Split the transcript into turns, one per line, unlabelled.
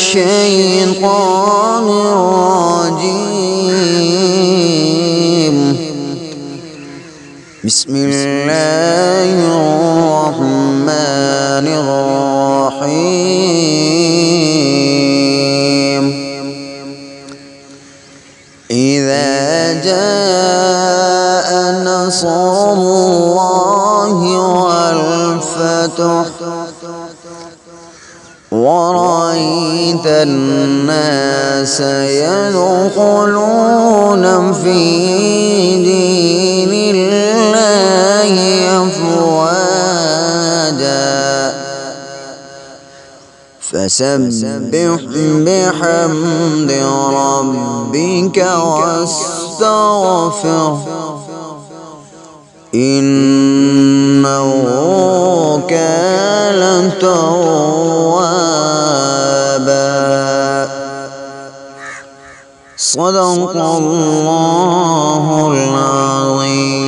الشيطان الرجيم. بسم الله الرحمن الرحيم. إذا جاء نصر الله والفتح ورأيت الناس يدخلون في دين الله أفواجا فسبح بحمد ربك واستغفره إنه كان توابا. صدق الله العظيم.